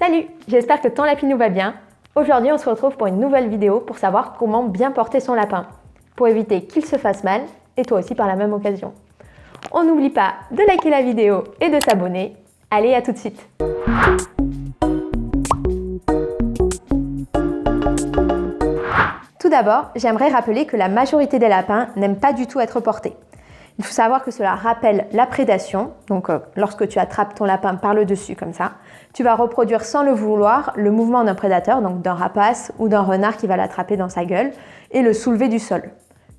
Salut, j'espère que ton lapinou va bien. Aujourd'hui, on se retrouve pour une nouvelle vidéo pour savoir comment bien porter son lapin, pour éviter qu'il se fasse mal et toi aussi par la même occasion. On n'oublie pas de liker la vidéo et de s'abonner. Allez, à tout de suite. Tout d'abord, j'aimerais rappeler que la majorité des lapins n'aiment pas du tout être portés. Il faut savoir que cela rappelle la prédation, donc lorsque tu attrapes ton lapin par le dessus comme ça, tu vas reproduire sans le vouloir le mouvement d'un prédateur, donc d'un rapace ou d'un renard qui va l'attraper dans sa gueule et le soulever du sol.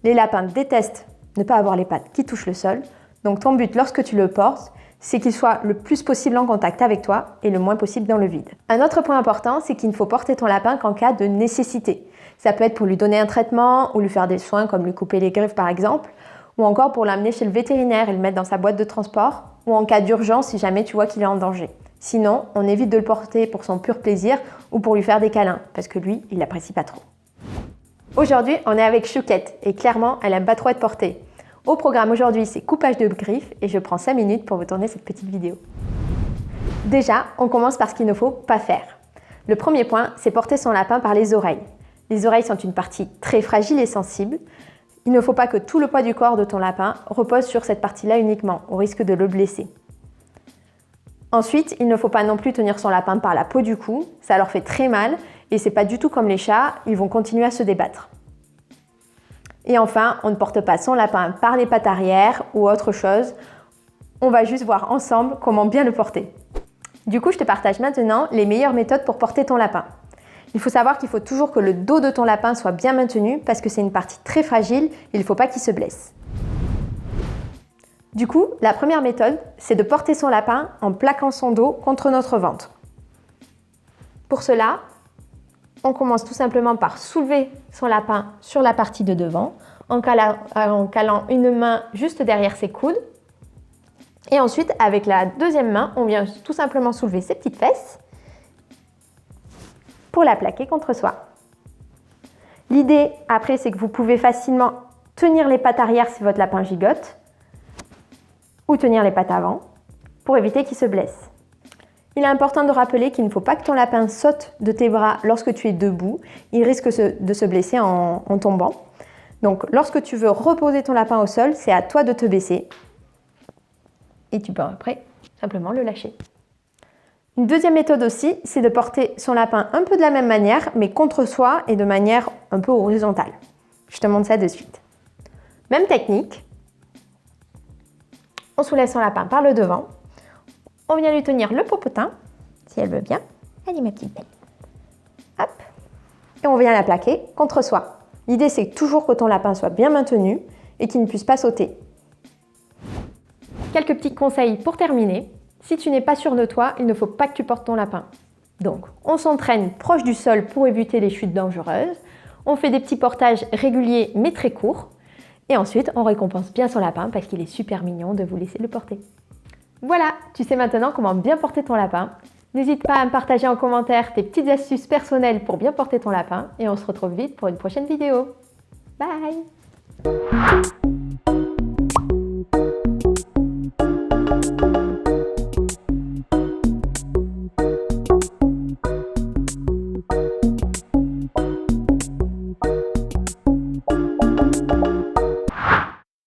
Les lapins détestent ne pas avoir les pattes qui touchent le sol, donc ton but lorsque tu le portes, c'est qu'il soit le plus possible en contact avec toi et le moins possible dans le vide. Un autre point important, c'est qu'il ne faut porter ton lapin qu'en cas de nécessité. Ça peut être pour lui donner un traitement ou lui faire des soins comme lui couper les griffes par exemple, ou encore pour l'amener chez le vétérinaire et le mettre dans sa boîte de transport, ou en cas d'urgence si jamais tu vois qu'il est en danger. Sinon, on évite de le porter pour son pur plaisir ou pour lui faire des câlins, parce que lui, il n'apprécie pas trop. Aujourd'hui, on est avec Chouquette, et clairement, elle n'aime pas trop être portée. Au programme aujourd'hui, c'est coupage de griffes, et je prends 5 minutes pour vous tourner cette petite vidéo. Déjà, on commence par ce qu'il ne faut pas faire. Le premier point, c'est porter son lapin par les oreilles. Les oreilles sont une partie très fragile et sensible. Il ne faut pas que tout le poids du corps de ton lapin repose sur cette partie-là uniquement, au risque de le blesser. Ensuite, il ne faut pas non plus tenir son lapin par la peau du cou, ça leur fait très mal et c'est pas du tout comme les chats, ils vont continuer à se débattre. Et enfin, on ne porte pas son lapin par les pattes arrière ou autre chose, on va juste voir ensemble comment bien le porter. Du coup, je te partage maintenant les meilleures méthodes pour porter ton lapin. Il faut savoir qu'il faut toujours que le dos de ton lapin soit bien maintenu parce que c'est une partie très fragile et il ne faut pas qu'il se blesse. Du coup, la première méthode, c'est de porter son lapin en plaquant son dos contre notre ventre. Pour cela, on commence tout simplement par soulever son lapin sur la partie de devant en calant une main juste derrière ses coudes. Et ensuite, avec la deuxième main, on vient tout simplement soulever ses petites fesses pour la plaquer contre soi. L'idée après, c'est que vous pouvez facilement tenir les pattes arrière si votre lapin gigote ou tenir les pattes avant pour éviter qu'il se blesse. Il est important de rappeler qu'il ne faut pas que ton lapin saute de tes bras lorsque tu es debout. Il risque de se blesser en tombant. Donc lorsque tu veux reposer ton lapin au sol, c'est à toi de te baisser et tu peux après simplement le lâcher. Une deuxième méthode aussi, c'est de porter son lapin un peu de la même manière, mais contre soi et de manière un peu horizontale. Je te montre ça de suite. Même technique. On soulève son lapin par le devant. On vient lui tenir le popotin, si elle veut bien. Allez ma petite belle. Hop. Et on vient la plaquer contre soi. L'idée, c'est toujours que ton lapin soit bien maintenu et qu'il ne puisse pas sauter. Quelques petits conseils pour terminer. Si tu n'es pas sûr de toi, il ne faut pas que tu portes ton lapin. Donc, on s'entraîne proche du sol pour éviter les chutes dangereuses. On fait des petits portages réguliers mais très courts. Et ensuite, on récompense bien son lapin parce qu'il est super mignon de vous laisser le porter. Voilà, tu sais maintenant comment bien porter ton lapin. N'hésite pas à me partager en commentaire tes petites astuces personnelles pour bien porter ton lapin. Et on se retrouve vite pour une prochaine vidéo. Bye!